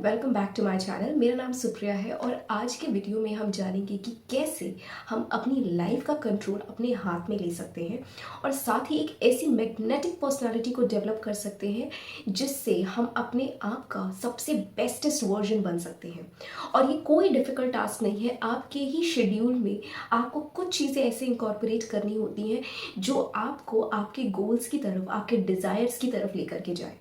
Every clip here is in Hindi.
Welcome back to my channel. मेरा नाम सुप्रिया है और आज के वीडियो में हम जानेंगे कि कैसे हम अपनी लाइफ का कंट्रोल अपने हाथ में ले सकते हैं और साथ ही एक ऐसी मैग्नेटिक पर्सनालिटी को डेवलप कर सकते हैं जिससे हम अपने आप का सबसे बेस्टेस्ट वर्जन बन सकते हैं। और ये कोई डिफ़िकल्ट टास्क नहीं है, आपके ही शेड्यूल में आपको कुछ चीज़ें ऐसे इंकॉर्पोरेट करनी होती हैं जो आपको आपके गोल्स की तरफ, आपके डिज़ायर्स की तरफ लेकर के जाए।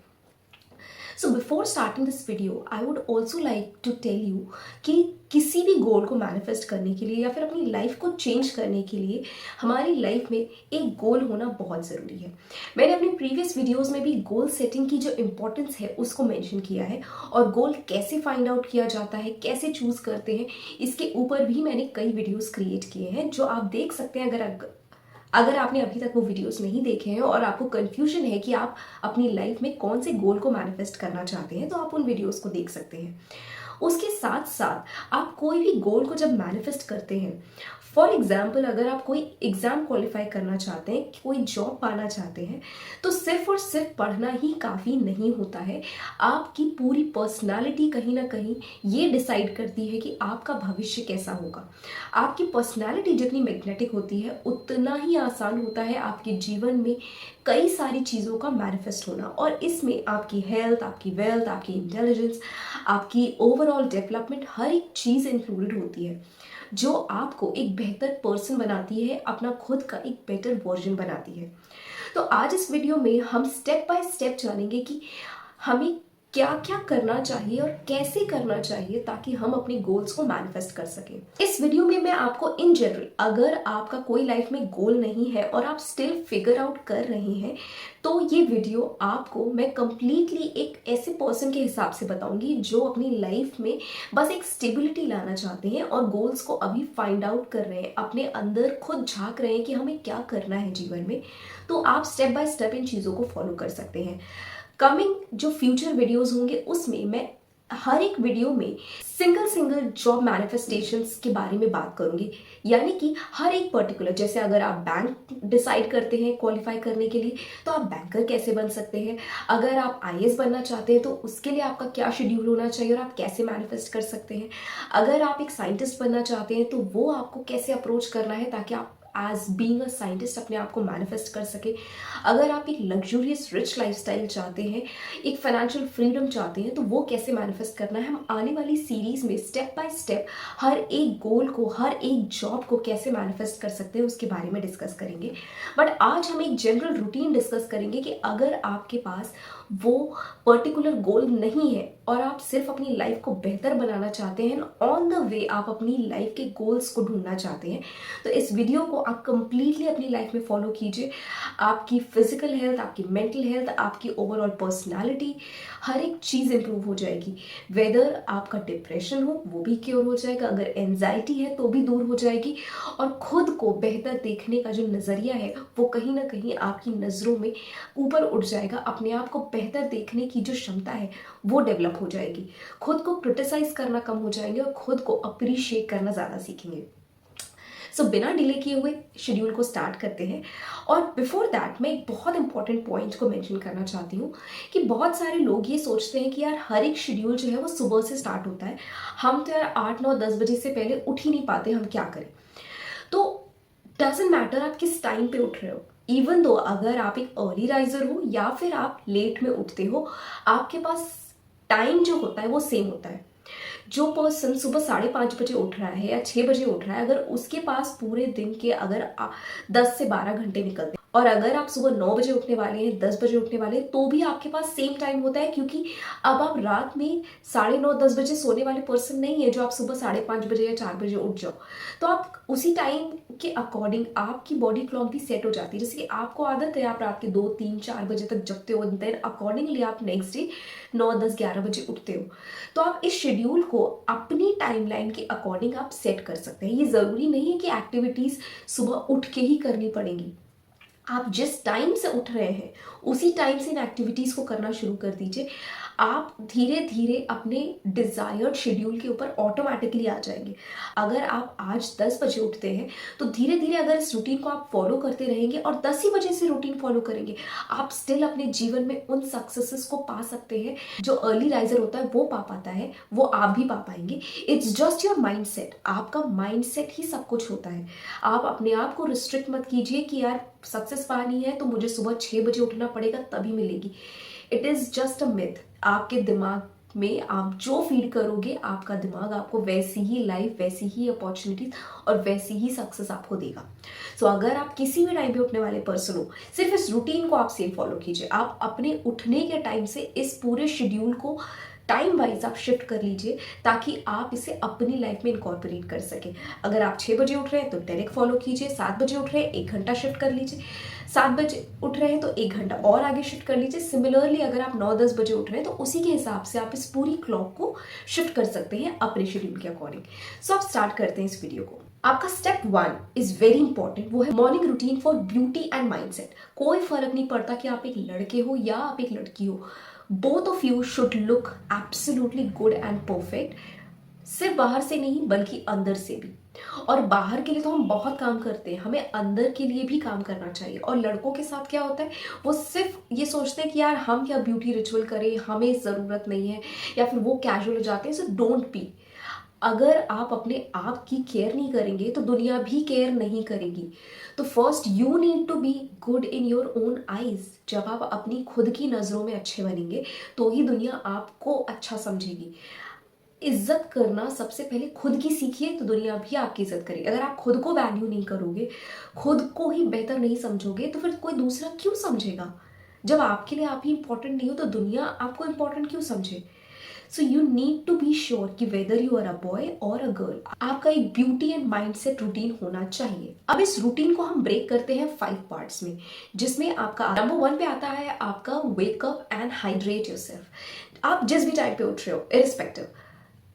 So before starting this video I would also like to tell you कि किसी भी गोल को मैनिफेस्ट करने के लिए या फिर अपनी लाइफ को चेंज करने के लिए हमारी लाइफ में एक गोल होना बहुत ज़रूरी है। मैंने अपने प्रीवियस वीडियोस में भी गोल सेटिंग की जो इम्पोर्टेंस है उसको मेंशन किया है और गोल कैसे फाइंड आउट किया जाता है, कैसे चूज़ करते हैं, इसके ऊपर भी मैंने कई वीडियोस क्रिएट किए हैं जो आप देख सकते हैं। अगर आपने अभी तक वो वीडियोस नहीं देखे हैं और आपको कंफ्यूजन है कि आप अपनी लाइफ में कौन से गोल को मैनिफेस्ट करना चाहते हैं, तो आप उन वीडियोस को देख सकते हैं। उसके साथ साथ आप कोई भी गोल को जब मैनिफेस्ट करते हैं, फॉर एग्जाम्पल अगर आप कोई एग्ज़ाम क्वालिफाई करना चाहते हैं, कोई जॉब पाना चाहते हैं, तो सिर्फ और सिर्फ पढ़ना ही काफ़ी नहीं होता है। आपकी पूरी पर्सनालिटी कहीं ना कहीं ये डिसाइड करती है कि आपका भविष्य कैसा होगा। आपकी पर्सनालिटी जितनी मैग्नेटिक होती है उतना ही आसान होता है आपके जीवन में कई सारी चीज़ों का मैनिफेस्ट होना। और इसमें आपकी हेल्थ, आपकी वेल्थ, आपकी इंटेलिजेंस, आपकी ओवरऑल डेवलपमेंट, हर एक चीज़ इंक्लूडेड होती है जो आपको एक बेहतर पर्सन बनाती है, अपना खुद का एक बेटर वर्जन बनाती है। तो आज इस वीडियो में हम स्टेप बाय स्टेप जानेंगे कि हमें क्या क्या करना चाहिए और कैसे करना चाहिए ताकि हम अपने गोल्स को मैनिफेस्ट कर सकें। इस वीडियो में मैं आपको इन जनरल, अगर आपका कोई लाइफ में गोल नहीं है और आप स्टिल फिगर आउट कर रहे हैं, तो ये वीडियो आपको मैं कंप्लीटली एक ऐसे पर्सन के हिसाब से बताऊंगी जो अपनी लाइफ में बस एक स्टेबिलिटी लाना चाहते हैं और गोल्स को अभी फाइंड आउट कर रहे हैं, अपने अंदर खुद झांक रहे हैं कि हमें क्या करना है जीवन में। तो आप स्टेप बाय स्टेप इन चीज़ों को फॉलो कर सकते हैं। कमिंग जो फ्यूचर वीडियोस होंगे उसमें मैं हर एक वीडियो में सिंगल जॉब मैनिफेस्टेशंस के बारे में बात करूंगी। यानी कि हर एक पर्टिकुलर, जैसे अगर आप बैंक डिसाइड करते हैं क्वालिफाई करने के लिए, तो आप बैंकर कैसे बन सकते हैं। अगर आप आईएएस बनना चाहते हैं तो उसके लिए आपका क्या शेड्यूल होना चाहिए और आप कैसे मैनिफेस्ट कर सकते हैं। अगर आप एक साइंटिस्ट बनना चाहते हैं तो वो आपको कैसे अप्रोच करना है ताकि आप एज बीइंग अ साइंटिस्ट अपने आप को मैनिफेस्ट कर सके। अगर आप एक लग्जूरियस रिच लाइफस्टाइल चाहते हैं, एक फाइनेंशियल फ्रीडम चाहते हैं, तो वो कैसे मैनिफेस्ट करना है। हम आने वाली सीरीज में स्टेप बाय स्टेप हर एक गोल को, हर एक जॉब को कैसे मैनिफेस्ट कर सकते हैं उसके बारे में डिस्कस करेंगे। बट आज हम एक जनरल रूटीन डिस्कस करेंगे कि अगर आपके पास वो पर्टिकुलर गोल नहीं है और आप सिर्फ अपनी लाइफ को बेहतर बनाना चाहते हैं, ऑन द वे आप अपनी लाइफ के गोल्स को ढूंढना चाहते हैं, तो इस वीडियो को आप कंप्लीटली अपनी लाइफ में फॉलो कीजिए। आपकी फिजिकल हेल्थ, आपकी मेंटल हेल्थ, आपकी ओवरऑल पर्सनालिटी, हर एक चीज़ इंप्रूव हो जाएगी। वेदर आपका डिप्रेशन हो वो भी क्योर हो जाएगा, अगर एंजाइटी है तो भी दूर हो जाएगी, और खुद को बेहतर देखने का जो नज़रिया है वो कहीं ना कहीं आपकी नज़रों में ऊपर उठ जाएगा। अपने आप को बेहतर देखने की जो क्षमता है वो डेवलप हो जाएगी। खुद को क्रिटिसाइज करना कम हो जाएंगे और खुद को अप्रिशिएट करना ज़्यादा सीखेंगे। सो बिना डिले किए हुए शेड्यूल को स्टार्ट करते हैं। और बिफोर दैट मैं एक बहुत इंपॉर्टेंट पॉइंट को मेंशन करना चाहती हूँ कि बहुत सारे लोग ये सोचते हैं कि यार हर एक शेड्यूल जो है वो सुबह से स्टार्ट होता है, हम तो यार 8 9 10 बजे से पहले उठ ही नहीं पाते, हम क्या करें। तो डजेंट मैटर आप किस टाइम पे उठ रहे हो, इवन दो अगर आप एक अर्ली राइजर हो या फिर आप लेट में उठते हो, आपके पास टाइम जो होता है वो सेम होता है। जो पर्सन सुबह 5:30 बजे उठ रहा है या 6 बजे उठ रहा है, अगर उसके पास पूरे दिन के अगर 10 से 12 घंटे निकलते हैं, और अगर आप सुबह 9 बजे उठने वाले हैं, 10 बजे उठने वाले हैं, तो भी आपके पास सेम टाइम होता है। क्योंकि अब आप रात में 9:30 10 बजे सोने वाले पर्सन नहीं है जो आप सुबह 5:30 बजे या 4 बजे उठ जाओ। तो आप उसी टाइम के अकॉर्डिंग आपकी बॉडी क्लॉक भी सेट हो जाती है। जैसे कि आपको आदत है आप रात के 2 3 4 बजे तक जगते हो, देन अकॉर्डिंगली आप नेक्स्ट डे 9 10 11 बजे उठते हो। तो आप इस शेड्यूल को अपनी टाइमलाइन के अकॉर्डिंग आप सेट कर सकते हैं। ये ज़रूरी नहीं है कि एक्टिविटीज़ सुबह उठ के ही करनी पड़ेंगी। आप जिस टाइम से उठ रहे हैं उसी टाइम से इन एक्टिविटीज़ को करना शुरू कर दीजिए। आप धीरे धीरे अपने डिजायर्ड शेड्यूल के ऊपर ऑटोमेटिकली आ जाएंगे। अगर आप आज 10 बजे उठते हैं तो धीरे धीरे अगर इस रूटीन को आप फॉलो करते रहेंगे और 10 ही बजे से रूटीन फॉलो करेंगे, आप स्टिल अपने जीवन में उन सक्सेसेस को पा सकते हैं जो अर्ली राइजर होता है वो पा पाता है, वो आप भी पा पाएंगे। It's just your mind set. आपका माइंड सेट ही सब कुछ होता है। आप अपने आप को रिस्ट्रिक्ट मत कीजिए कि यार सक्सेस पानी है तो मुझे सुबह 6 बजे उठना पड़ेगा तभी मिलेगी। It is just a myth. आपके दिमाग में आप जो फीड करोगे, आपका दिमाग आपको वैसी ही लाइफ, वैसी ही अपॉर्चुनिटीज और वैसी ही सक्सेस आपको देगा। सो अगर आप किसी भी टाइम पे उठने वाले पर्सन हो, सिर्फ इस रूटीन को आप सेम फॉलो कीजिए। आप अपने उठने के टाइम से इस पूरे शेड्यूल को टाइम वाइज आप शिफ्ट कर लीजिए ताकि आप इसे अपनी लाइफ में इनकॉर्पोरेट कर सकें। अगर आप 6 बजे उठ रहे हैं तो डायरेक्ट फॉलो कीजिए। 7 बजे उठ रहे हैं 1 घंटा शिफ्ट कर लीजिए। 7 बजे उठ रहे हैं तो 1 घंटा और आगे शिफ्ट कर लीजिए। सिमिलरली अगर आप 9-10 बजे उठ रहे हैं तो उसी के हिसाब से आप इस पूरी क्लॉक को शिफ्ट कर सकते हैं अपने शेड्यूल के अकॉर्डिंग। सो आप स्टार्ट करते हैं इस वीडियो को। आपका स्टेप 1 इज वेरी इंपॉर्टेंट, वो है morning routine for beauty and mindset. कोई फर्क नहीं पड़ता कि आप एक लड़के हो या आप एक लड़की हो, both of you should look absolutely good and perfect. सिर्फ बाहर से नहीं बल्कि अंदर से भी। और बाहर के लिए तो हम बहुत काम करते हैं, हमें अंदर के लिए भी काम करना चाहिए। और लड़कों के साथ क्या होता है, वो सिर्फ ये सोचते हैं कि यार हम क्या ब्यूटी रिचुअल करें, हमें ज़रूरत नहीं है, या फिर वो कैजुअल हो जाते हैं। So don't be. अगर आप अपने आप की केयर नहीं करेंगे तो दुनिया भी केयर नहीं करेगी। तो first you need to be good in your own eyes. जब आप अपनी खुद की नज़रों में अच्छे बनेंगे तो ही दुनिया आपको अच्छा समझेगी। इज्जत करना सबसे पहले खुद की सीखिए तो दुनिया भी आपकी इज्जत करेगी। अगर आप खुद को वैल्यू नहीं करोगे, खुद को ही बेहतर नहीं समझोगे, तो फिर कोई दूसरा क्यों समझेगा। जब आपके लिए आप ही इंपॉर्टेंट नहीं हो तो दुनिया आपको इंपॉर्टेंट क्यों समझे। So you need to be sure कि whether you are a boy और अ गर्ल, आपका एक ब्यूटी एंड माइंडसेट रूटीन होना चाहिए। अब इस रूटीन को हम ब्रेक करते हैं 5 पार्ट्स में, जिसमें आपका नंबर 1 पे आता है आपका वेकअप एंड हाइड्रेट योरसेल्फ। आप जिस भी टाइम पे उठ रहे हो, इरिस्पेक्टिव,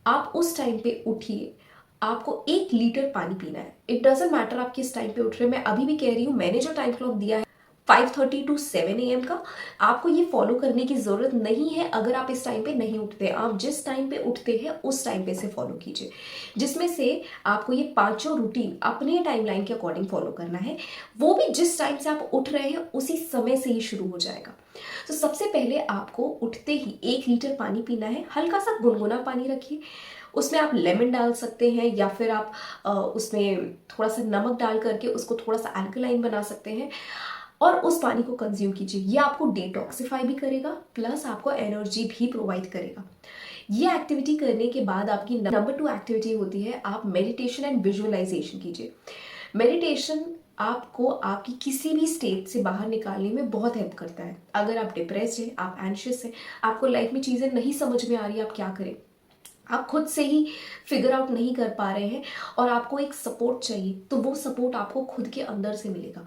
आप उस टाइम पे उठिए। आपको 1 लीटर पानी पीना है। इट डजेंट मैटर आप किस टाइम पे उठ रहे हो। मैं अभी भी कह रही हूँ, मैंने जो टाइम क्लॉक दिया है 5:30 टू 7 AM का, आपको ये फॉलो करने की जरूरत नहीं है। अगर आप इस टाइम पे नहीं उठते, आप जिस टाइम पे उठते हैं उस टाइम पे से फॉलो कीजिए, जिसमें से आपको ये 5 रूटीन अपने टाइमलाइन के अकॉर्डिंग फॉलो करना है। वो भी जिस टाइम से आप उठ रहे हैं उसी समय से ही शुरू हो जाएगा। तो सबसे पहले आपको उठते ही 1 लीटर पानी पीना है। हल्का सा गुनगुना पानी रखिए, उसमें आप लेमन डाल सकते हैं या फिर आप उसमें थोड़ा सा नमक डाल करके उसको थोड़ा सा अल्कलाइन बना सकते हैं और उस पानी को कंज्यूम कीजिए। ये आपको डिटॉक्सिफाई भी करेगा, प्लस आपको एनर्जी भी प्रोवाइड करेगा। ये एक्टिविटी करने के बाद आपकी नंबर 2 एक्टिविटी होती है, आप मेडिटेशन एंड विजुअलाइजेशन कीजिए। मेडिटेशन आपको आपकी किसी भी स्टेट से बाहर निकालने में बहुत हेल्प करता है। अगर आप डिप्रेस्ड हैं, आप एंशियस हैं, आपको लाइफ में चीज़ें नहीं समझ में आ रही, आप क्या करें, आप खुद से ही फिगर आउट नहीं कर पा रहे हैं और आपको एक सपोर्ट चाहिए, तो वो सपोर्ट आपको खुद के अंदर से मिलेगा।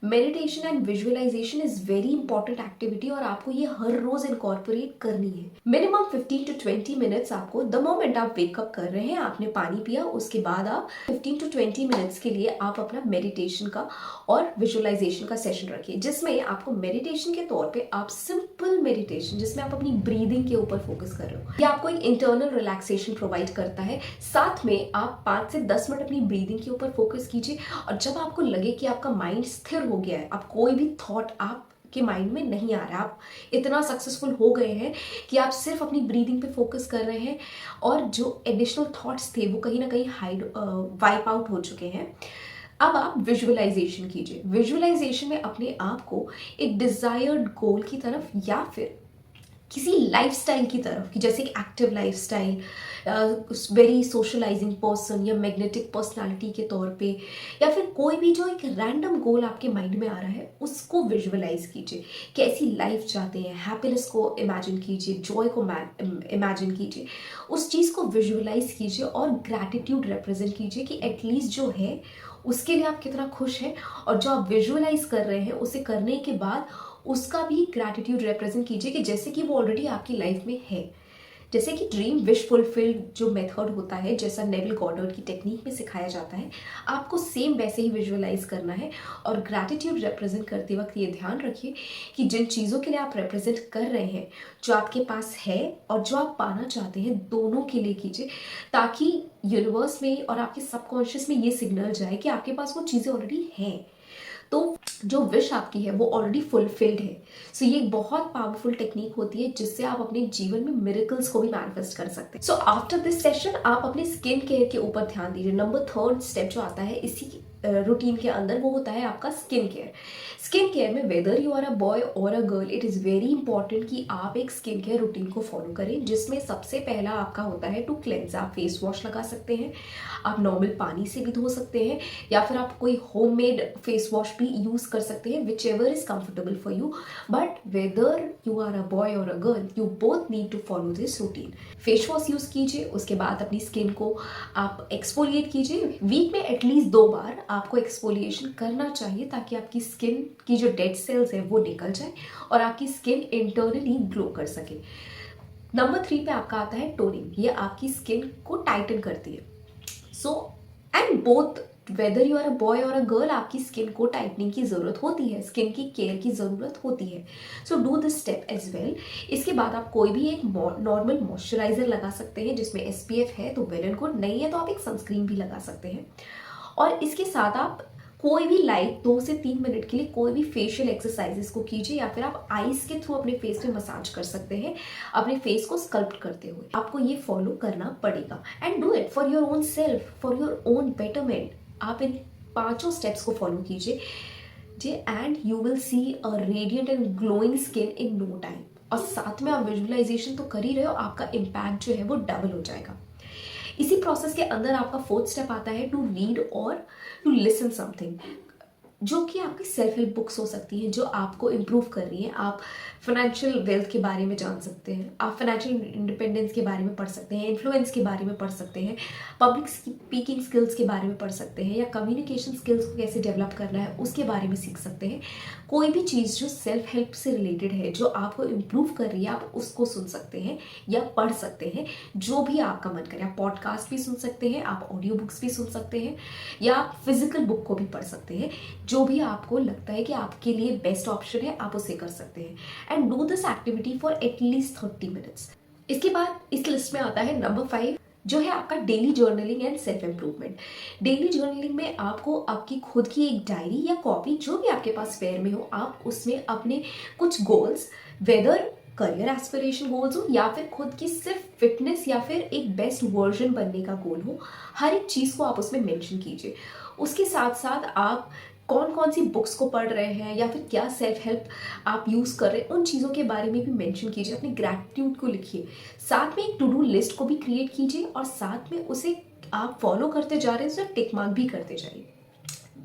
Meditation and visualization is very important activity और आपको ये हर रोज इनकॉर्पोरेट करनी है। मिनिमम 15 to 20 मिनट्स आपको, द मोमेंट आप वेकअप कर रहे हैं, आपने पानी पिया, उसके बाद आप 15 to 20 मिनट्स के लिए आप अपना मेडिटेशन का और विजुअलाइजेशन का सेशन रखिए, जिसमें आपको मेडिटेशन के तौर पे आप सिंपल मेडिटेशन, जिसमें आप अपनी ब्रीदिंग के ऊपर फोकस कर रहे हो, ये आपको एक इंटरनल रिलैक्सेशन प्रोवाइड करता है। साथ में आप 5 से 10 मिनट अपनी ब्रीदिंग के ऊपर फोकस कीजिए और जब आपको लगे कि आपका माइंड स्थिर हो गया है, अब कोई भी थॉट आपके माइंड में नहीं आ रहा, आप इतना सक्सेसफुल हो गए हैं कि आप सिर्फ अपनी ब्रीदिंग पे फोकस कर रहे हैं और जो एडिशनल थॉट्स थे वो कहीं ना कहीं वाइप आउट हो चुके हैं, अब आप विजुअलाइजेशन कीजिए। विजुअलाइजेशन में अपने आप को एक डिजायर्ड गोल की तरफ या फिर किसी लाइफस्टाइल की तरफ, कि जैसे कि active lifestyle, very socializing person या मैग्नेटिक पर्सनालिटी के तौर पे, या फिर कोई भी जो एक रैंडम गोल आपके माइंड में आ रहा है उसको विजुअलाइज कीजिए। कैसी लाइफ चाहते हैं, हैप्पीनेस को इमेजिन कीजिए, जॉय को इमेजिन कीजिए, उस चीज़ को विजुअलाइज कीजिए और ग्रैटिट्यूड रिप्रेजेंट कीजिए कि एटलीस्ट जो है उसके लिए आप कितना खुश हैं, और जो आप विजुअलाइज कर रहे हैं उसे करने के बाद उसका भी ग्रैटिट्यूड रिप्रेजेंट कीजिए कि जैसे कि वो ऑलरेडी आपकी लाइफ में है। जैसे कि ड्रीम विश फुलफिल जो मेथड होता है, जैसा नेविल गॉडर्ड की टेक्निक में सिखाया जाता है, आपको सेम वैसे ही विजुअलाइज करना है। और ग्रैटिट्यूड रिप्रेजेंट करते वक्त ये ध्यान रखिए कि जिन चीज़ों के लिए आप रिप्रेजेंट कर रहे हैं, जो आपके पास है और जो आप पाना चाहते हैं, दोनों के लिए कीजिए, ताकि यूनिवर्स में और आपके सबकॉन्शियस में ये सिग्नल जाए कि आपके पास वो चीज़ें ऑलरेडी हैं, तो जो विश आपकी है वो ऑलरेडी फुलफिल्ड है। सो ये एक बहुत पावरफुल टेक्निक होती है जिससे आप अपने जीवन में मिरेकल्स को भी मैनिफेस्ट कर सकते हैं। सो आफ्टर दिस सेशन आप अपने स्किन केयर के ऊपर ध्यान दीजिए। नंबर 3 स्टेप जो आता है इसी रूटीन के अंदर, वो होता है आपका स्किन केयर। स्किन केयर में whether you are a boy और a girl, it is very important कि आप एक स्किन केयर रूटीन को फॉलो करें, जिसमें सबसे पहला आपका होता है टू क्लेंस। आप फेस वॉश लगा सकते हैं, आप नॉर्मल पानी से भी धो सकते हैं, या फिर आप कोई होममेड फेस वॉश भी यूज़ कर सकते हैं, whichever is comfortable for you. But whether you are a boy और a girl, you both need to follow this routine. Face wash use कीजिए, उसके बाद अपनी स्किन को आप एक्सफोलिएट कीजिए। वीक में एटलीस्ट 2 बार आपको एक्सफोलिएशन करना चाहिए, ताकि आपकी स्किन की जो डेड सेल्स है वो निकल जाए और आपकी स्किन इंटरनली ग्लो कर सके। नंबर 3 पे आपका आता है टोनिंग। ये आपकी स्किन को टाइटन करती है। So and both whether you are a boy और अ गर्ल, आपकी स्किन को टाइटनिंग की ज़रूरत होती है, स्किन की केयर की ज़रूरत होती है। So do this step as well. इसके बाद आप कोई भी एक नॉर्मल मॉइस्चराइजर लगा सकते हैं जिसमें SPF है तो वेल एंड गुड, नहीं है तो आप एक सनस्क्रीन भी लगा सकते हैं। और इसके साथ आप कोई भी लाइट 2 से 3 मिनट के लिए कोई भी फेशियल एक्सरसाइजेस को कीजिए, या फिर आप आइस के थ्रू अपने फेस में मसाज कर सकते हैं, अपने फेस को स्कल्प्ट करते हुए। आपको ये फॉलो करना पड़ेगा and do it for your own self, for your own betterment. आप इन 5 स्टेप्स को फॉलो कीजिए जे and you will see a radiant and glowing skin in no time. और साथ में आप विजुअलाइजेशन तो कर ही रहे हो, आपका इम्पैक्ट जो है वो डबल हो जाएगा। इसी प्रोसेस के अंदर आपका 4th स्टेप आता है टू रीड और टू लिसन समथिंग, जो कि आपकी सेल्फ हेल्प बुक्स हो सकती हैं जो आपको इम्प्रूव कर रही हैं। आप फाइनेंशियल वेल्थ के बारे में जान सकते हैं, आप फाइनेंशियल इंडिपेंडेंस के बारे में पढ़ सकते हैं, इन्फ्लुएंस के बारे में पढ़ सकते हैं, पब्लिक स्पीकिंग स्किल्स के बारे में पढ़ सकते हैं, या कम्युनिकेशन स्किल्स को कैसे डेवलप करना है उसके बारे में सीख सकते हैं। कोई भी चीज़ जो सेल्फ हेल्प से रिलेटेड है, जो आपको इम्प्रूव कर रही है, आप उसको सुन सकते हैं या पढ़ सकते हैं, जो भी आपका मन करे। आप पॉडकास्ट भी सुन सकते हैं, आप ऑडियो बुक्स भी सुन सकते हैं, या आप फिजिकल बुक को भी पढ़ सकते हैं। जो भी आपको लगता है कि आपके लिए बेस्ट ऑप्शन है, आप उसे कर सकते हैं। And do this activity for at least 30 minutes. इसके बाद इस लिस्ट में आता है नंबर 5, जो है आपका daily journaling and self improvement. Daily journaling में आपको आपकी खुद की एक डायरी या कॉपी, जो भी आपके पास स्पेयर में हो, आप उसमें अपने कुछ goals, whether career aspiration goals हो या फिर खुद की सिर्फ फिटनेस या फिर एक बेस्ट वर्जन बनने का गोल हो, हर एक चीज़ को आप उसमें मेंशन कीजिए। उसके साथ साथ आप कौन कौन सी बुक्स को पढ़ रहे हैं या फिर क्या सेल्फ हेल्प आप यूज़ कर रहे हैं, उन चीज़ों के बारे में भी मेंशन कीजिए। अपनी ग्रैटिट्यूड को लिखिए, साथ में एक टू डू लिस्ट को भी क्रिएट कीजिए और साथ में उसे आप फॉलो करते जा रहे हैं, उसे टिक मार्क भी करते जाइए।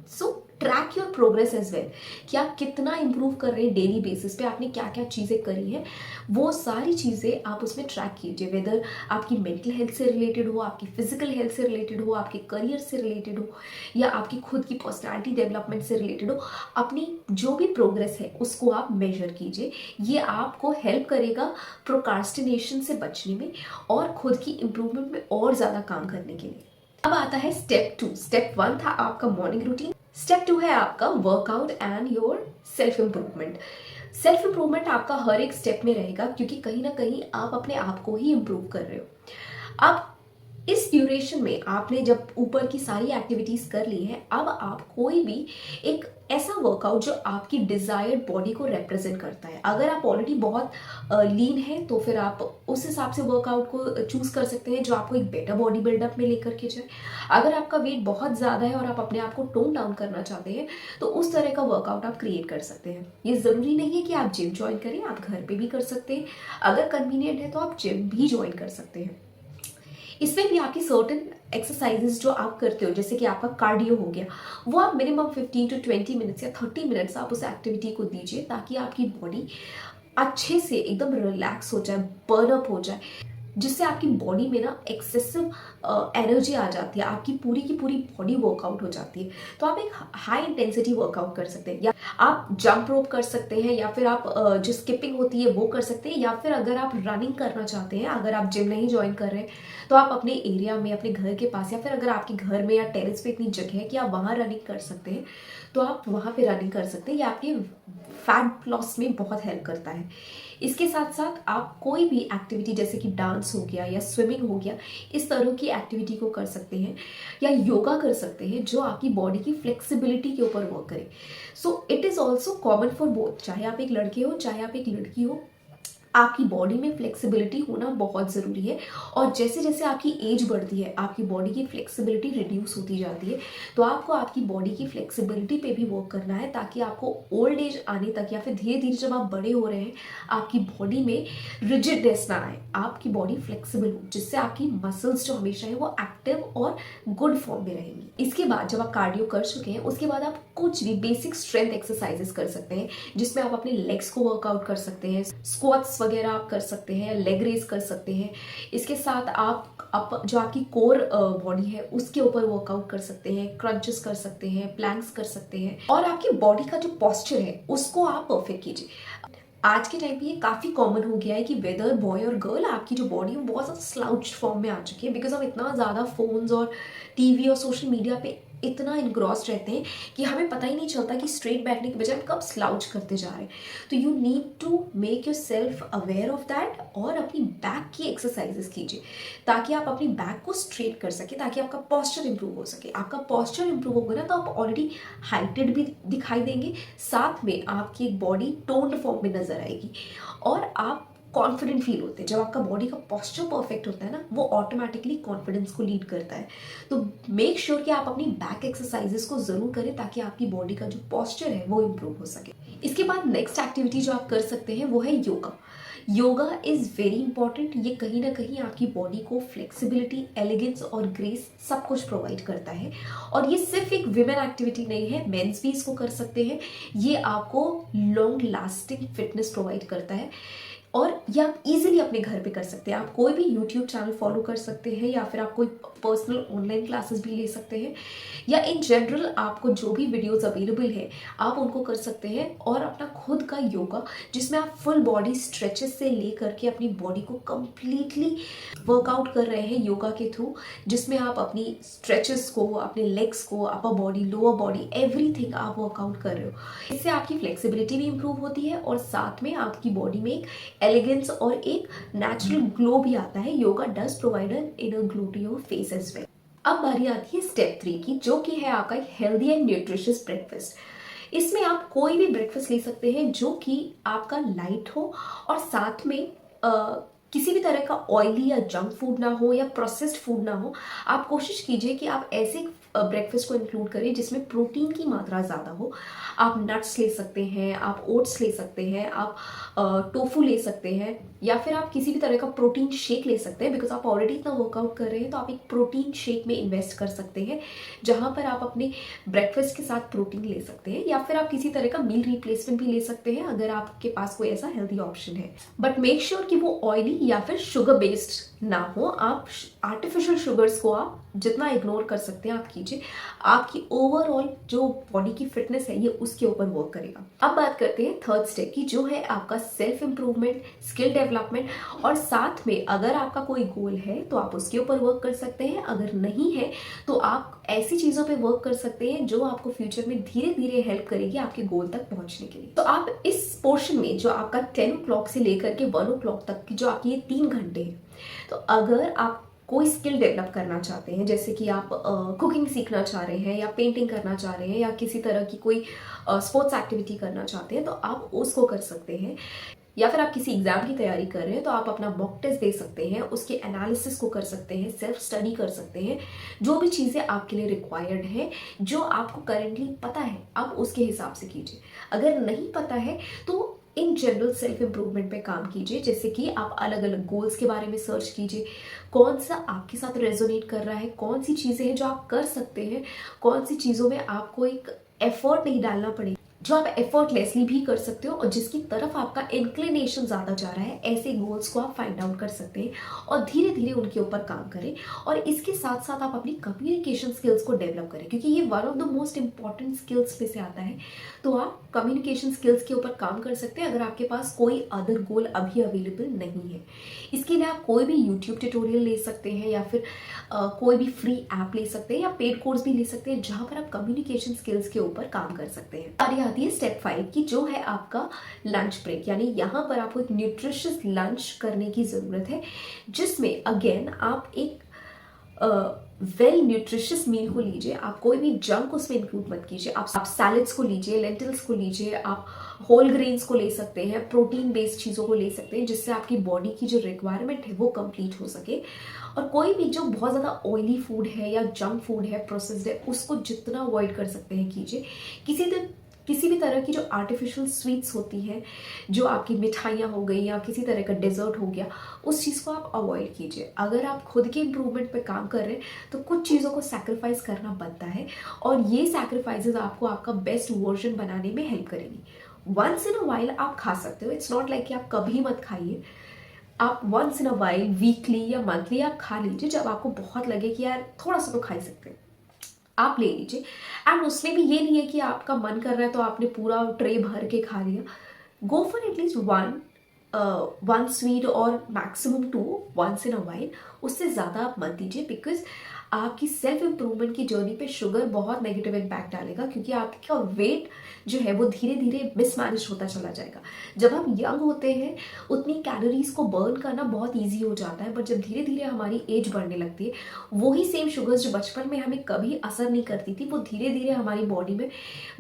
So track your progress as well, कि आप कितना इंप्रूव कर रहे हैं डेली बेसिस पे, आपने क्या क्या चीज़ें करी हैं, वो सारी चीज़ें आप उसमें ट्रैक कीजिए। वेदर आपकी मेंटल हेल्थ से रिलेटेड हो, आपकी फिजिकल हेल्थ से रिलेटेड हो, आपके करियर से रिलेटेड हो, या आपकी खुद की पर्सनैलिटी डेवलपमेंट से रिलेटेड हो, अपनी जो भी प्रोग्रेस है उसको आप मेजर कीजिए। ये आपको हेल्प करेगा प्रोक्रास्टिनेशन से बचने में और खुद की इम्प्रूवमेंट में और ज़्यादा काम करने के लिए। अब आता है स्टेप 2। स्टेप 1 था आपका मॉर्निंग रूटीन, स्टेप 2 है आपका workout and your self improvement. Self improvement आपका हर एक स्टेप में रहेगा, क्योंकि कहीं ना कहीं आप अपने आप को ही इम्प्रूव कर रहे हो। अब इस ड्यूरेशन में आपने जब ऊपर की सारी एक्टिविटीज़ कर ली हैं, अब आप कोई भी एक ऐसा वर्कआउट जो आपकी डिज़ायर्ड बॉडी को रिप्रेजेंट करता है। अगर आप ऑलरेडी बहुत लीन हैं तो फिर आप उस हिसाब से वर्कआउट को चूज़ कर सकते हैं जो आपको एक बेटर बॉडी बिल्डअप में लेकर के जाए। अगर आपका वेट बहुत ज़्यादा है और आप अपने आप को टोन डाउन करना चाहते हैं तो उस तरह का वर्कआउट आप क्रिएट कर सकते हैं। ये ज़रूरी नहीं है कि आप जिम ज्वाइन करें, आप घर पर भी कर सकते हैं। अगर कन्वीनियंट है तो आप जिम भी ज्वाइन कर सकते हैं। इसमें भी आपकी सर्टेन एक्सरसाइजेस जो आप करते हो, जैसे कि आपका कार्डियो हो गया, वो आप मिनिमम 15 to 20 मिनट्स या 30 मिनट्स आप उस एक्टिविटी को दीजिए, ताकि आपकी बॉडी अच्छे से एकदम रिलैक्स हो जाए, बर्न अप हो जाए। जिससे आपकी बॉडी में ना एक्सेसिव एनर्जी आ जाती है, आपकी पूरी की पूरी बॉडी वर्कआउट हो जाती है। तो आप एक हाई इंटेंसिटी वर्कआउट कर सकते हैं, या आप जंप रोप कर सकते हैं, या फिर आप जो स्किपिंग होती है वो कर सकते हैं, या फिर अगर आप रनिंग करना चाहते हैं, अगर आप जिम नहीं ज्वाइन कर रहे हैं तो आप अपने एरिया में, अपने घर के पास, या फिर अगर आपके घर में या टेरेस पे इतनी जगह है कि आप वहाँ रनिंग कर सकते हैं तो आप वहाँ पे रनिंग कर सकते हैं। ये आपके फैट लॉस में बहुत हेल्प करता है। इसके साथ साथ आप कोई भी एक्टिविटी जैसे कि डांस हो गया या स्विमिंग हो गया, इस तरह की एक्टिविटी को कर सकते हैं, या योगा कर सकते हैं जो आपकी बॉडी की फ्लेक्सिबिलिटी के ऊपर वर्क करे। So it is also common for both, चाहे आप एक लड़के हो चाहे आप एक लड़की हो, आपकी बॉडी में फ्लेक्सिबिलिटी होना बहुत ज़रूरी है। और जैसे जैसे आपकी एज बढ़ती है आपकी बॉडी की फ्लेक्सिबिलिटी रिड्यूस होती जाती है। तो आपको आपकी बॉडी की फ्लेक्सिबिलिटी पे भी वर्क करना है, ताकि आपको ओल्ड एज आने तक या फिर धीरे धीरे जब आप बड़े हो रहे हैं आपकी बॉडी में रिजिडनेस ना आए, आपकी बॉडी फ्लेक्सिबल हो, जिससे आपकी मसल्स जो हमेशा है वो एक्टिव और गुड फॉर्म में रहेंगी। इसके बाद जब आप कार्डियो कर चुके हैं उसके बाद आप कुछ भी बेसिक स्ट्रेंथ एक्सरसाइजेस कर सकते हैं, जिसमें आप अपने लेग्स को वर्कआउट कर सकते हैं, स्क्वाट्स वगैरह आप कर सकते हैं, लेग रेस कर सकते हैं। इसके साथ आप जो आपकी कोर बॉडी है उसके ऊपर वर्कआउट कर सकते हैं, क्रंचेस कर सकते हैं, प्लैंक्स कर सकते हैं, और आपकी बॉडी का जो पोस्चर है उसको आप परफेक्ट कीजिए। आज के टाइम पे ये काफ़ी कॉमन हो गया है कि वेदर बॉय और गर्ल आपकी जो बॉडी है बहुत ज़्यादा स्लाउच फॉर्म में आ चुकी है, बिकॉज हम इतना ज़्यादा फोन्स और टीवी और सोशल मीडिया पे इतना इनग्रॉस्ड रहते हैं कि हमें पता ही नहीं चलता कि स्ट्रेट बैठने के बजाय हम कब स्लाउच करते जा रहे हैं। तो you need to make your self aware of that, और अपनी बैक की एक्सरसाइजेस कीजिए ताकि आप अपनी बैक को स्ट्रेट कर सके, ताकि आपका पॉस्चर इंप्रूव हो सके। आपका पॉस्चर इंप्रूव होगा ना तो आप ऑलरेडी हाइटेड भी दिखाई देंगे, साथ में आपकी एक बॉडी टोन्ड फॉर्म में नजर आएगी, और आप कॉन्फिडेंट फील होते हैं। जब आपका बॉडी का पोस्चर परफेक्ट होता है ना, वो ऑटोमेटिकली कॉन्फिडेंस को लीड करता है। तो मेक श्योर कि आप अपनी बैक एक्सरसाइजेस को जरूर करें ताकि आपकी बॉडी का जो पोस्चर है वो इम्प्रूव हो सके। इसके बाद नेक्स्ट एक्टिविटी जो आप कर सकते हैं वो है yoga. Yoga is very important. ये कहीं ना कहीं आपकी बॉडी को फ्लेक्सिबिलिटी, एलिगेंस और ग्रेस सब कुछ प्रोवाइड करता है। और ये सिर्फ एक विमेन एक्टिविटी नहीं है, मेंस भी इसको कर सकते हैं। ये आपको लॉन्ग लास्टिंग फिटनेस प्रोवाइड करता है, और ये आप इजीली अपने घर पे कर सकते हैं। आप कोई भी यूट्यूब चैनल फॉलो कर सकते हैं, या फिर आप कोई पर्सनल ऑनलाइन क्लासेस भी ले सकते हैं, या इन जनरल आपको जो भी वीडियोस अवेलेबल है आप उनको कर सकते हैं। और अपना खुद का योगा जिसमें आप फुल बॉडी स्ट्रेचेस से ले करके अपनी बॉडी को कंप्लीटली वर्कआउट कर रहे हैं योगा के थ्रू, जिसमें आप अपनी स्ट्रेचेस को, अपने लेग्स को, upper body, lower body, everything आप वर्कआउट कर रहे हो। इससे आपकी फ्लेक्सिबिलिटी भी इंप्रूव होती है, और साथ में आपकी बॉडी में एक एलिगेंस और एक नेचुरल ग्लो भी आता है। Yoga does provide an inner glow to your face as well. अब बारी आती है स्टेप 3 की, जो कि है आपका हेल्दी एंड न्यूट्रिशियस ब्रेकफास्ट। इसमें आप कोई भी ब्रेकफास्ट ले सकते हैं जो कि आपका लाइट हो, और साथ में किसी भी तरह का ऑयली या जंक फूड ना हो या प्रोसेस्ड फूड ना हो। आप कोशिश कीजिए कि आप ऐसे ब्रेकफास्ट को इंक्लूड करें जिसमें प्रोटीन की मात्रा ज़्यादा हो। आप नट्स ले सकते हैं, आप ओट्स ले सकते हैं, आप टोफू ले सकते हैं, या फिर आप किसी भी तरह का प्रोटीन शेक ले सकते हैं। बिकॉज आप ऑलरेडी इतना वर्कआउट कर रहे हैं तो आप एक प्रोटीन शेक में इन्वेस्ट कर सकते हैं, जहाँ पर आप अपने ब्रेकफास्ट के साथ प्रोटीन ले सकते हैं, या फिर आप किसी तरह का मील रिप्लेसमेंट भी ले सकते हैं अगर आपके पास कोई ऐसा हेल्दी ऑप्शन है। बट मेक श्योर कि वो ऑयली या फिर शुगर बेस्ड ना हो। आप आर्टिफिशियल शुगर्स को आप जितना इग्नोर कर सकते हैं आप कीजिए। आपकी ओवरऑल जो बॉडी की फिटनेस है ये उसके ऊपर वर्क करेगा। अब बात करते हैं थर्ड स्टेप की, जो है आपका सेल्फ इंप्रूवमेंट, स्किल डेवलपमेंट। और साथ में अगर आपका कोई गोल है तो आप उसके ऊपर वर्क कर सकते हैं, अगर नहीं है तो आप ऐसी चीजों पे वर्क कर सकते हैं जो आपको फ्यूचर में धीरे धीरे हेल्प करेगी आपके गोल तक पहुंचने के लिए। तो आप इस पोर्शन में जो आपका 10 o'clock से लेकर के 1 o'clock तक की जो आपकी ये 3 घंटे हैं, तो अगर आप कोई स्किल डेवलप करना चाहते हैं, जैसे कि आप कुकिंग सीखना चाह रहे हैं, या पेंटिंग करना चाह रहे हैं, या किसी तरह की कोई स्पोर्ट्स एक्टिविटी करना चाहते हैं, तो आप उसको कर सकते हैं। या फिर आप किसी एग्जाम की तैयारी कर रहे हैं तो आप अपना मॉक टेस्ट दे सकते हैं, उसके एनालिसिस को कर सकते हैं, सेल्फ स्टडी कर सकते हैं। जो भी चीज़ें आपके लिए रिक्वायर्ड है, जो आपको करेंटली पता है, आप उसके हिसाब से कीजिए। अगर नहीं पता है तो इन जनरल सेल्फ इंप्रूवमेंट पे काम कीजिए, जैसे कि आप अलग अलग गोल्स के बारे में सर्च कीजिए, कौन सा आपके साथ रेजोनेट कर रहा है, कौन सी चीज़ें हैं जो आप कर सकते हैं, कौन सी चीज़ों में आपको एक एफर्ट नहीं डालना पड़ेगा, जो आप एफर्टलेसली भी कर सकते हो और जिसकी तरफ आपका इंक्लिनेशन ज़्यादा जा रहा है, ऐसे गोल्स को आप फाइंड आउट कर सकते हैं और धीरे धीरे उनके ऊपर काम करें। और इसके साथ साथ आप अपनी कम्युनिकेशन स्किल्स को डेवलप करें, क्योंकि ये one of the most important skills में से आता है। तो आप कम्युनिकेशन स्किल्स के ऊपर काम कर सकते हैं अगर आपके पास कोई अदर गोल अभी अवेलेबल नहीं है। इसके लिए आप कोई भी यूट्यूब ट्यूटोरियल ले सकते हैं या फिर कोई भी फ्री ऐप ले सकते हैं या पेड कोर्स भी ले सकते हैं जहां पर आप कम्युनिकेशन स्किल्स के ऊपर काम कर सकते हैं। और ये आती है स्टेप 5 की, जो है आपका लंच ब्रेक। यानी यहाँ पर आपको एक न्यूट्रिशियस लंच करने की ज़रूरत है, जिसमें अगेन आप एक वेल न्यूट्रिशियस मील को लीजिए। आप कोई भी जंक उसमें इंक्लूड मत कीजिए। आप सैलड्स को लीजिए, लेंटिल्स को लीजिए, आप होल ग्रेन्स को ले सकते हैं, प्रोटीन बेस्ड चीज़ों को ले सकते हैं, जिससे आपकी बॉडी की जो रिक्वायरमेंट है वो कंप्लीट हो सके। और कोई भी जो बहुत ज़्यादा ऑयली फूड है या जंक फूड है, प्रोसेस्ड है, उसको जितना अवॉइड कर सकते हैं कीजिए। किसी भी तरह की जो आर्टिफिशियल स्वीट्स होती हैं, जो आपकी मिठाइयाँ हो गई या किसी तरह का डेजर्ट हो गया, उस चीज़ को आप अवॉइड कीजिए। अगर आप खुद के इम्प्रूवमेंट पे काम कर रहे हैं तो कुछ चीज़ों को सैक्रिफाइस करना बनता है, और ये सैक्रिफाइसेस आपको आपका बेस्ट वर्जन बनाने में हेल्प करेंगी। वंस इन अ वाइल आप खा सकते हो, इट्स नॉट लाइक कि आप कभी मत खाइए। आप once in a while, weekly या मंथली आप खा लीजिए, जब आपको बहुत लगे कि यार थोड़ा सा तो खा ही सकते हैं, आप ले लीजिए। एंड उसमें भी ये नहीं है कि आपका मन कर रहा है तो आपने पूरा ट्रे भर के खा लिया। Go for at least one sweet और maximum 2 once in a while. उससे ज़्यादा आप मत दीजिए, बिकॉज आपकी सेल्फ इम्प्रूवमेंट की जर्नी पे शुगर बहुत नेगेटिव इम्पैक्ट डालेगा, क्योंकि आपका वेट जो है वो धीरे धीरे मिसमैनेज होता चला जाएगा। जब हम यंग होते हैं उतनी कैलोरीज को बर्न करना बहुत ईजी हो जाता है, बट जब धीरे धीरे हमारी एज बढ़ने लगती है, वही सेम शुगर्स जो बचपन में हमें कभी असर नहीं करती थी, वो धीरे धीरे हमारी बॉडी में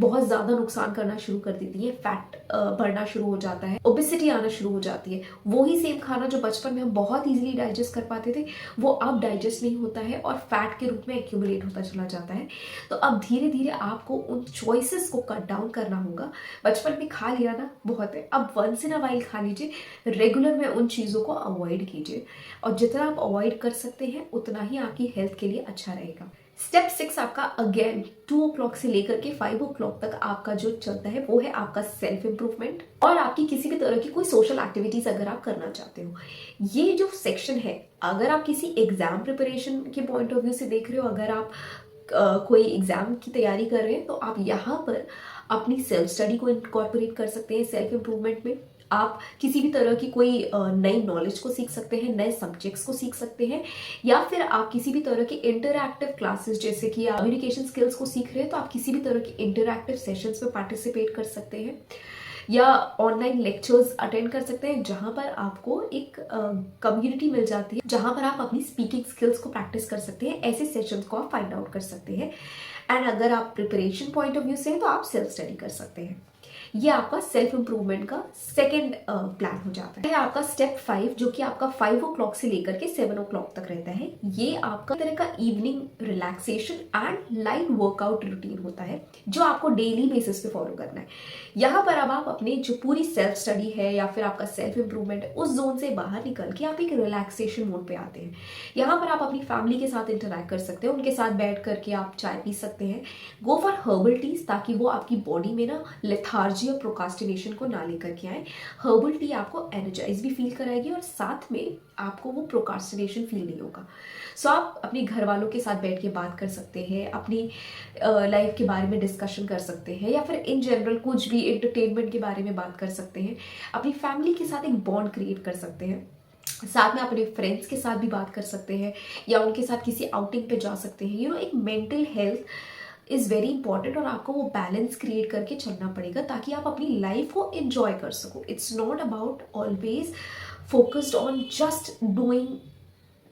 बहुत ज़्यादा नुकसान करना शुरू कर देती है। फैट बढ़ना शुरू हो जाता है, ओबेसिटी आना शुरू हो जाती है। वही सेम खाना जो बचपन में हम बहुत ईजिली डाइजेस्ट कर पाते थे, वो अब डाइजेस्ट नहीं होता है और फैट के रूप में एक्यूमुलेट होता चला जाता है। तो अब धीरे धीरे आपको उन चॉइसेस को कट डाउन करना होगा। बचपन में खा लिया ना, बहुत है, अब वंस इन अ वाइल खा लीजिए, रेगुलर में उन चीज़ों को अवॉइड कीजिए। और जितना आप अवॉइड कर सकते हैं उतना ही आपकी हेल्थ के लिए अच्छा रहेगा। स्टेप 6 आपका अगेन 2 o'clock से लेकर के 5 o'clock तक आपका जो चलता है वो है आपका सेल्फ इम्प्रूवमेंट और आपकी किसी भी तरह की कोई सोशल एक्टिविटीज अगर आप करना चाहते हो। ये जो सेक्शन है, अगर आप किसी एग्जाम प्रिपरेशन के पॉइंट ऑफ व्यू से देख रहे हो, अगर आप कोई एग्जाम की तैयारी कर रहे हैं, तो आप यहाँ पर अपनी सेल्फ स्टडी को इनकॉर्पोरेट कर सकते हैं सेल्फ इम्प्रूवमेंट में। आप किसी भी तरह की कोई नई नॉलेज को सीख सकते हैं, नए सब्जेक्ट्स को सीख सकते हैं, या फिर आप किसी भी तरह की इंटरैक्टिव क्लासेस, जैसे कि आप कम्युनिकेशन स्किल्स को सीख रहे हैं तो आप किसी भी तरह की इंटरैक्टिव सेशंस में पार्टिसिपेट कर सकते हैं, या ऑनलाइन लेक्चर्स अटेंड कर सकते हैं, जहां पर आपको एक कम्युनिटी मिल जाती है, जहां पर आप अपनी स्पीकिंग स्किल्स को प्रैक्टिस कर सकते हैं। ऐसे सेशंस को आप फाइंड आउट कर सकते हैं। एंड अगर आप प्रिपरेशन पॉइंट ऑफ व्यू से हैं तो आप सेल्फ स्टडी कर सकते हैं। ये आपका सेल्फ इम्प्रूवमेंट का सेकेंड प्लान हो जाता है। आपका स्टेप 5 जो कि आपका 5 o'clock से लेकर के 7 o'clock तक रहता है, ये आपका तरह का evening relaxation and light workout routine होता है, जो आपको डेली बेसिस पे फॉलो करना है। यहाँ पर अब आप अपने जो पूरी सेल्फ स्टडी है या फिर आपका सेल्फ इम्प्रूवमेंट है, उस जोन से बाहर निकल के आप एक रिलैक्सेशन मोड पे आते हैं। यहाँ पर आप अपनी फैमिली के साथ इंटरैक्ट कर सकते हैं, उनके साथ बैठ करके आप चाय पी सकते हैं। गो फॉर हर्बल टीज, ताकि वो आपकी बॉडी में ना लेथार्जी और प्रोकास्टिनेशन को ना लेकर के आए। हर्बल टी आपको एनर्जाइज भी फील कराएगी और साथ में आपको वो प्रोकास्टिनेशन फील नहीं होगा। सो आप अपने घर वालों के साथ बैठ के बात कर सकते हैं, अपनी लाइफ के बारे में डिस्कशन कर सकते हैं, या फिर इन जनरल कुछ भी एंटरटेनमेंट के बारे में बात कर सकते हैं। अपनी फैमिली के साथ एक बॉन्ड क्रिएट कर सकते हैं। साथ में अपने फ्रेंड्स के साथ भी बात कर सकते हैं, या उनके साथ किसी आउटिंग पे जा सकते हैं। एक mental health is very important, और आपको वो बैलेंस क्रिएट करके चलना पड़ेगा ताकि आप अपनी लाइफ को एंजॉय कर सको। It's not about always focused on just doing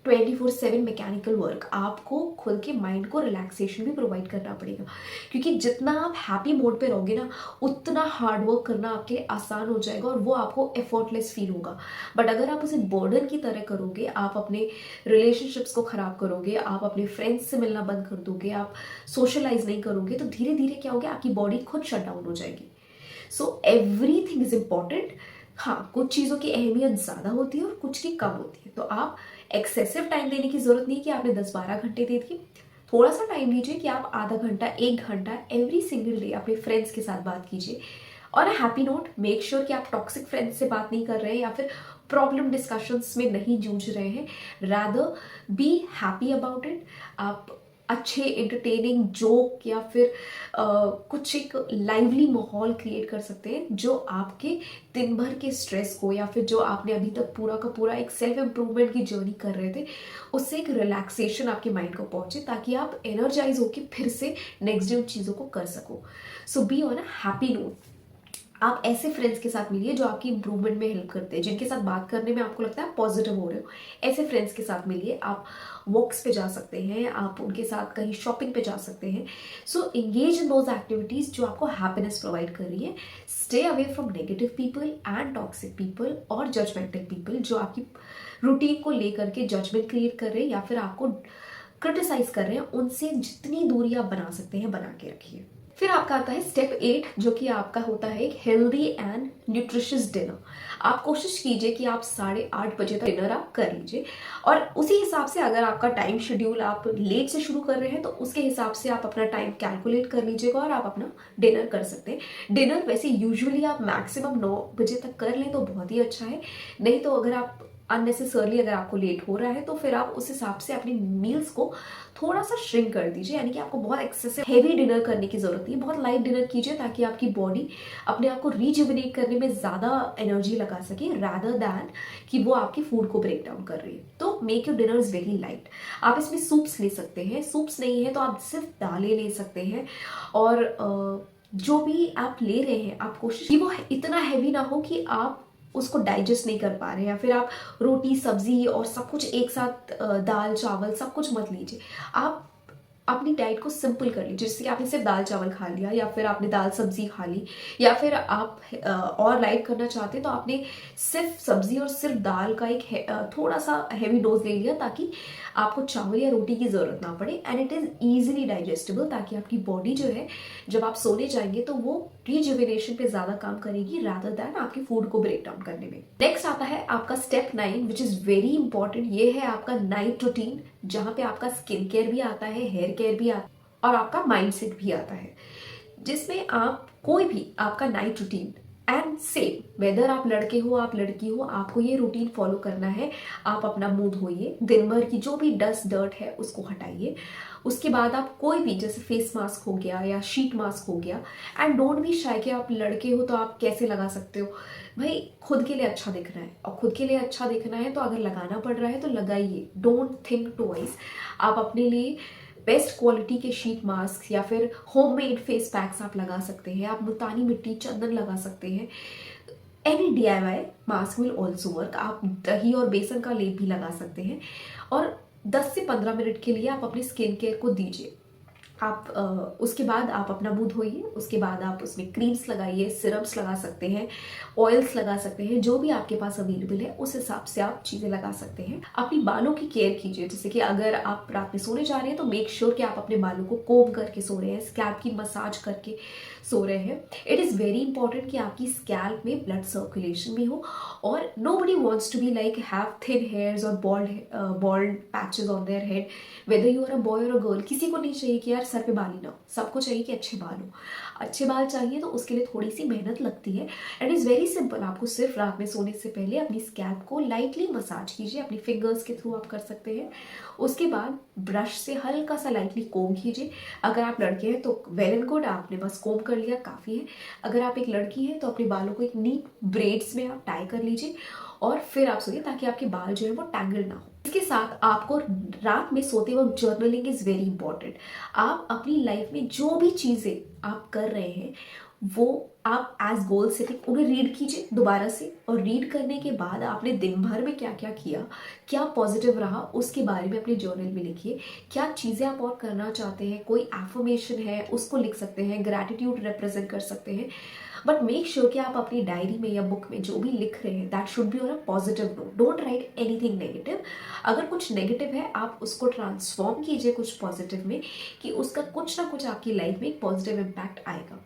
24/7 mechanical work. आपको खुद के माइंड को रिलैक्सेशन भी प्रोवाइड करना पड़ेगा, क्योंकि जितना आप हैप्पी मोड पे रहोगे ना, उतना हार्ड वर्क करना आपके लिए आसान हो जाएगा और वो आपको एफर्टलेस फील होगा। बट अगर आप उसे बर्डन की तरह करोगे, आप अपने रिलेशनशिप्स को खराब करोगे, आप अपने फ्रेंड्स से मिलना बंद कर दोगे, आप सोशलाइज नहीं करोगे, तो धीरे धीरे क्या होगा, आपकी बॉडी खुद शट डाउन हो जाएगी। So everything is important. हाँ, कुछ चीज़ों की अहमियत ज़्यादा होती है और कुछ की कम होती है, तो आप एक्सेसिव टाइम देने की जरूरत नहीं कि आपने 10-12 घंटे दे दिए। थोड़ा सा टाइम लीजिए कि आप आधा घंटा 1 घंटा एवरी सिंगल डे अपने फ्रेंड्स के साथ बात कीजिए। और अ हैप्पी नोट, मेक श्योर कि आप टॉक्सिक फ्रेंड्स से बात नहीं कर रहे हैं या फिर प्रॉब्लम डिस्कशंस में नहीं जूझ रहे हैं। Rather be happy about it. आप अच्छे एंटरटेनिंग जोक या फिर कुछ एक लाइवली माहौल क्रिएट कर सकते हैं जो आपके दिन भर के स्ट्रेस को या फिर जो आपने अभी तक पूरा का पूरा एक सेल्फ इम्प्रूवमेंट की जर्नी कर रहे थे उससे एक रिलैक्सेशन आपके माइंड को पहुंचे, ताकि आप एनर्जाइज होकर फिर से नेक्स्ट डे उन चीज़ों को कर सको। So be on a happy note. आप ऐसे फ्रेंड्स के साथ मिलिए जो आपकी इंप्रूवमेंट में हेल्प करते हैं, जिनके साथ बात करने में आपको लगता है पॉजिटिव हो रहे हो। ऐसे फ्रेंड्स के साथ मिलिए। आप वॉक्स पे जा सकते हैं, आप उनके साथ कहीं शॉपिंग पे जा सकते हैं। सो एंगेज इन दोज एक्टिविटीज जो आपको हैप्पीनेस प्रोवाइड कर रही है। Stay away from negative people and toxic people और जजमेंटल पीपल जो आपकी रूटीन को लेकर के जजमेंट क्रिएट कर रहे हैं या फिर आपको क्रिटिसाइज कर रहे हैं। उनसे जितनी दूरी आप बना सकते हैं बना के रखिए। फिर आपका आता है स्टेप 8, जो कि आपका होता है एक हेल्दी एंड न्यूट्रिशियस डिनर। आप कोशिश कीजिए कि आप 8:30 बजे तक डिनर आप कर लीजिए, और उसी हिसाब से अगर आपका टाइम शेड्यूल आप लेट से शुरू कर रहे हैं तो उसके हिसाब से आप अपना टाइम कैलकुलेट कर लीजिएगा और आप अपना डिनर कर सकते हैं। डिनर वैसे यूजुअली आप मैक्सिमम 9 बजे तक कर लें तो बहुत ही अच्छा है। नहीं तो अगर आप अननेसेसरली अगर आपको लेट हो रहा है तो फिर आप उस हिसाब से अपनी मील्स को थोड़ा सा श्रिंक कर दीजिए, यानी कि आपको बहुत एक्सेसिव हैवी डिनर करने की जरूरत नहीं है। बहुत लाइट डिनर कीजिए ताकि आपकी बॉडी अपने आप को रिजुविनेट करने में ज्यादा एनर्जी लगा सके, रादर दैन कि वो आपकी फूड को ब्रेक डाउन कर रही है। तो make your dinner is very light. आप इसमें सूप्स ले सकते हैं, सूप्स नहीं है तो आप सिर्फ दालें ले सकते हैं। और जो भी आप ले रहे हैं आप कोशिश कि वो इतना हैवी ना हो कि आप उसको डाइजेस्ट नहीं कर पा रहे, या फिर आप रोटी सब्जी और सब कुछ एक साथ दाल चावल सब कुछ मत लीजिए। आप अपनी डाइट को सिंपल कर लीजिए, जैसे कि आपने सिर्फ दाल चावल खा लिया या फिर आपने दाल सब्जी खा ली, या फिर आप और लाइट करना चाहते हैं तो आपने सिर्फ सब्जी और सिर्फ दाल का एक थोड़ा सा हैवी डोज ले लिया, ताकि आपको चावल या रोटी की जरूरत ना पड़े। And it is easily digestible, ताकि आपकी बॉडी जो है जब आप सोने जाएंगे तो वो रिजुविनेशन पे ज्यादा काम करेगी रादर दैन आपकी फूड को ब्रेक डाउन करने में। नेक्स्ट आता है आपका step 9, which is very important. ये है आपका नाइट रूटीन, जहां पे आपका स्किन केयर भी आता है, हेयर केयर भी आता है और आपका माइंड सेट भी आता है, जिसमें आप कोई भी आपका night routine and same, whether आप लड़के हो आप लड़की हो, आपको ये रूटीन फॉलो करना है। आप अपना मुंह धोइए, दिन भर की जो भी डस्ट डर्ट है उसको हटाइए। उसके बाद आप कोई भी जैसे फेस मास्क हो गया या शीट मास्क हो गया, एंड डोंट बी शाय कि आप लड़के हो तो आप कैसे लगा सकते हो। भाई खुद के लिए अच्छा दिखना है, और खुद के लिए अच्छा दिखना है तो अगर लगाना पड़ रहा है तो लगाइए, डोंट थिंक ट्वाइस। आप अपने लिए बेस्ट क्वालिटी के शीट मास्क या फिर होममेड फेस पैक्स आप लगा सकते हैं। आप मुल्तानी मिट्टी चंदन लगा सकते हैं। Any DIY mask will also work. आप दही और बेसन का लेप भी लगा सकते हैं, और 10 से 15 मिनट के लिए आप अपनी स्किन केयर को दीजिए। आप उसके बाद आप अपना मुंह धोइए, उसके बाद आप उसमें क्रीम्स लगाइए, सिरप्स लगा सकते हैं, ऑयल्स लगा सकते हैं, जो भी आपके पास अवेलेबल है उस हिसाब से आप चीज़ें लगा सकते हैं। अपनी बालों की केयर कीजिए, जैसे कि अगर आप रात में सोने जा रहे हैं तो मेक श्योर कि आप अपने बालों को कोम करके सो रहे हैं, स्कैल्प की मसाज करके सो रहे हैं। इट इज़ वेरी इंपॉर्टेंट कि आपकी स्कैल्प में ब्लड सर्कुलेशन भी हो, और nobody wants to be like have thin hairs और bald patches on their head, whether you are a boy or a girl। किसी को नहीं चाहिए कि यार सर पे बाल ही ना हो, सबको चाहिए कि अच्छे बाल हो। अच्छे बाल चाहिए तो उसके लिए थोड़ी सी मेहनत लगती है। It is very simple. आपको सिर्फ रात में सोने से पहले अपनी स्कैल्प को लाइटली मसाज कीजिए, अपनी फिंगर्स के थ्रू आप कर सकते हैं। उसके बाद ब्रश से हल्का सा लाइटली कोम कीजिए। अगर आप लड़के हैं तो वेल एंड गुड, आपने बस कोम कर लिया काफ़ी है। अगर आप एक लड़की हैं तो अपने बालों को एक नीट ब्रेड्स में आप टाई कर लीजिए और फिर आप सोइए, ताकि आपके बाल जो है वो टैंगल ना हो। इसके साथ आपको रात में सोते वक्त जर्नलिंग इज वेरी इंपॉर्टेंट। आप अपनी लाइफ में जो भी चीज़ें आप कर रहे हैं वो आप एज गोल सेटिंग उन्हें रीड कीजिए दोबारा से, और रीड करने के बाद आपने दिन भर में क्या क्या किया, क्या पॉजिटिव रहा, उसके बारे में अपने जर्नल में लिखिए। क्या चीज़ें आप और करना चाहते हैं, कोई एफर्मेशन है उसको लिख सकते हैं, ग्रैटिट्यूड रिप्रेजेंट कर सकते हैं। बट मेक श्योर कि आप अपनी डायरी में या बुक में जो भी लिख रहे हैं that should be on a positive note. Don't write anything negative. अगर कुछ नेगेटिव है आप उसको ट्रांसफॉर्म कीजिए कुछ पॉजिटिव में, कि उसका कुछ ना कुछ आपकी लाइफ में एक पॉजिटिव इम्पैक्ट आएगा।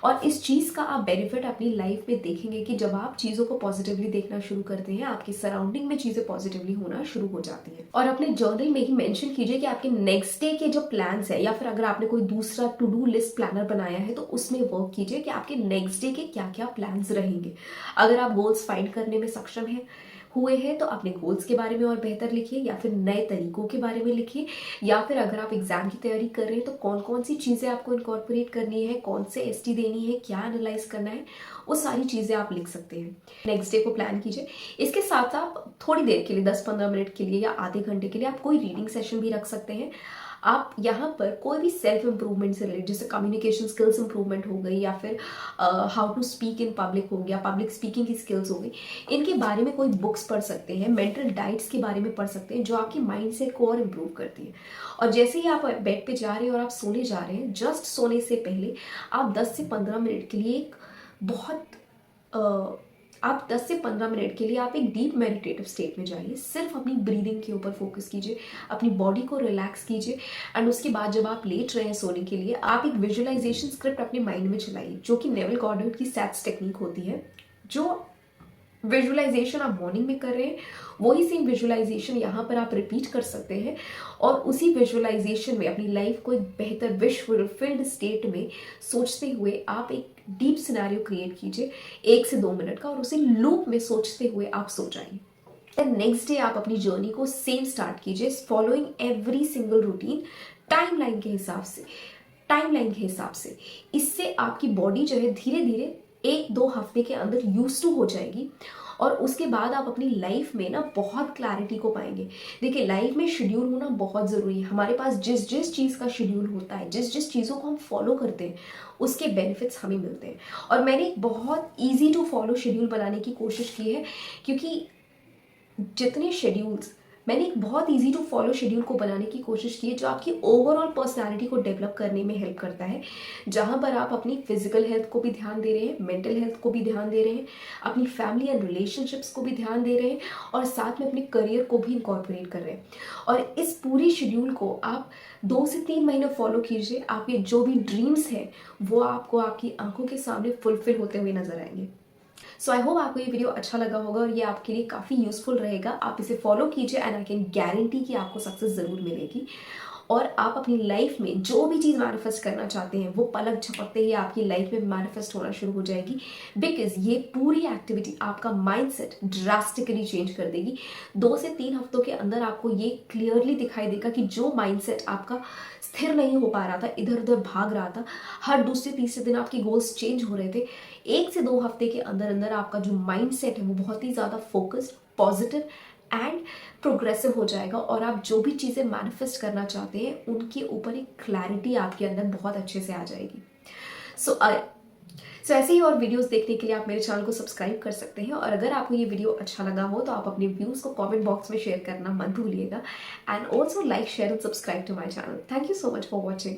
और इस चीज़ का आप बेनिफिट अपनी लाइफ में देखेंगे कि जब आप चीज़ों को पॉजिटिवली देखना शुरू करते हैं, आपकी सराउंडिंग में चीज़ें पॉजिटिवली होना शुरू हो जाती हैं। और अपने जर्नल में ही मेंशन कीजिए कि आपके नेक्स्ट डे के जो प्लान्स है, या फिर अगर आपने कोई दूसरा टू डू लिस्ट प्लानर बनाया है तो उसमें वर्क कीजिए कि आपके नेक्स्ट डे के क्या क्या प्लान्स रहेंगे। अगर आप गोल्स फाइंड करने में सक्षम हैं हुए हैं तो अपने गोल्स के बारे में और बेहतर लिखिए, या फिर नए तरीकों के बारे में लिखिए, या फिर अगर आप एग्जाम की तैयारी कर रहे हैं तो कौन कौन सी चीज़ें आपको इनकॉर्पोरेट करनी है, कौन से एसटी देनी है, क्या एनालाइज करना है, वो सारी चीज़ें आप लिख सकते हैं। नेक्स्ट डे को प्लान कीजिए। इसके साथ आप थोड़ी देर के लिए 10-15 मिनट के लिए या आधे घंटे के लिए आप कोई रीडिंग सेशन भी रख सकते हैं। आप यहाँ पर कोई भी सेल्फ इंप्रूवमेंट से रिलेटेड, जैसे कम्युनिकेशन स्किल्स इंप्रूवमेंट हो गई, या फिर how to speak in public हो गया, पब्लिक स्पीकिंग की स्किल्स हो गई, इनके बारे में कोई बुक्स पढ़ सकते हैं। मेंटल डाइट्स के बारे में पढ़ सकते हैं जो आपकी माइंड सेट को और इम्प्रूव करती है। और जैसे ही आप बेड पे जा रहे हैं और आप सोने जा रहे हैं, जस्ट सोने से पहले आप 10 से 15 मिनट के लिए आप 10 से 15 मिनट के लिए आप एक डीप मेडिटेटिव स्टेट में जाइए। सिर्फ अपनी ब्रीदिंग के ऊपर फोकस कीजिए, अपनी बॉडी को रिलैक्स कीजिए। एंड उसके बाद जब आप लेट रहे हैं सोने के लिए, आप एक विजुअलाइजेशन स्क्रिप्ट अपने माइंड में चलाइए, जो कि नेविल गॉर्डन की सैट्स टेक्निक होती है। जो विजुअलाइजेशन आप मॉर्निंग में कर रहे हैं, वही सेम विजुअलाइजेशन यहाँ पर आप रिपीट कर सकते हैं, और उसी विजुअलाइजेशन में अपनी लाइफ को एक बेहतर विश्व फिल्ड स्टेट में सोचते हुए आप एक डीप सिनेरियो क्रिएट कीजिए 1 से 2 मिनट का, और उसे लूप में सोचते हुए आप सो जाइए। नेक्स्ट डे आप अपनी जर्नी को सेम स्टार्ट कीजिए, following every single routine timeline के हिसाब से। इससे आपकी बॉडी जो है धीरे धीरे 1-2 हफ्ते के अंदर यूज टू हो जाएगी, और उसके बाद आप अपनी लाइफ में ना बहुत क्लैरिटी को पाएंगे। देखिए, लाइफ में शेड्यूल होना बहुत ज़रूरी है। हमारे पास जिस जिस चीज़ का शेड्यूल होता है, जिस जिस चीज़ों को हम फॉलो करते हैं, उसके बेनिफिट्स हमें मिलते हैं। और मैंने एक बहुत ईजी टू फॉलो शेड्यूल बनाने की कोशिश की है, क्योंकि जितने शेड्यूल्स मैंने एक बहुत इजी टू फॉलो शेड्यूल को बनाने की कोशिश की है, जो आपकी ओवरऑल पर्सनालिटी को डेवलप करने में हेल्प करता है। जहां पर आप अपनी फिजिकल हेल्थ को भी ध्यान दे रहे हैं, मेंटल हेल्थ को भी ध्यान दे रहे हैं, अपनी फैमिली एंड रिलेशनशिप्स को भी ध्यान दे रहे हैं, और साथ में अपने करियर को भी इनकॉर्पोरेट कर रहे हैं। और इस पूरी शेड्यूल को आप 2 से 3 महीने फॉलो कीजिए। आपके जो भी ड्रीम्स हैं वो आपको आपकी आंखों के सामने फुलफिल होते हुए नजर आएंगे। सो आई होप आपको ये वीडियो अच्छा लगा होगा और ये आपके लिए काफ़ी यूजफुल रहेगा। आप इसे फॉलो कीजिए एंड आई कैन गारंटी कि आपको सक्सेस ज़रूर मिलेगी, और आप अपनी लाइफ में जो भी चीज़ मैनिफेस्ट करना चाहते हैं वो पलक झपकते ही आपकी लाइफ में मैनिफेस्ट होना शुरू हो जाएगी। बिकॉज ये पूरी एक्टिविटी आपका माइंडसेट ड्रास्टिकली चेंज कर देगी। 2 से 3 हफ्तों के अंदर आपको ये क्लियरली दिखाई देगा कि जो माइंडसेट आपका स्थिर नहीं हो पा रहा था, इधर उधर भाग रहा था, हर दूसरे तीसरे दिन आपकी गोल्स चेंज हो रहे थे, 1 से 2 हफ्ते के अंदर अंदर आपका जो माइंडसेट है वो बहुत ही ज़्यादा फोकस्ड, पॉजिटिव एंड प्रोग्रेसिव हो जाएगा, और आप जो भी चीज़ें मैनिफेस्ट करना चाहते हैं उनके ऊपर एक क्लैरिटी आपके अंदर बहुत अच्छे से आ जाएगी। सो ऐसे ही और वीडियोस देखने के लिए आप मेरे चैनल को सब्सक्राइब कर सकते हैं, और अगर आपको ये वीडियो अच्छा लगा हो तो आप अपने व्यूज़ को कमेंट बॉक्स में शेयर करना मत भूलिएगा। And also like, share and subscribe to my channel. Thank you so much for watching.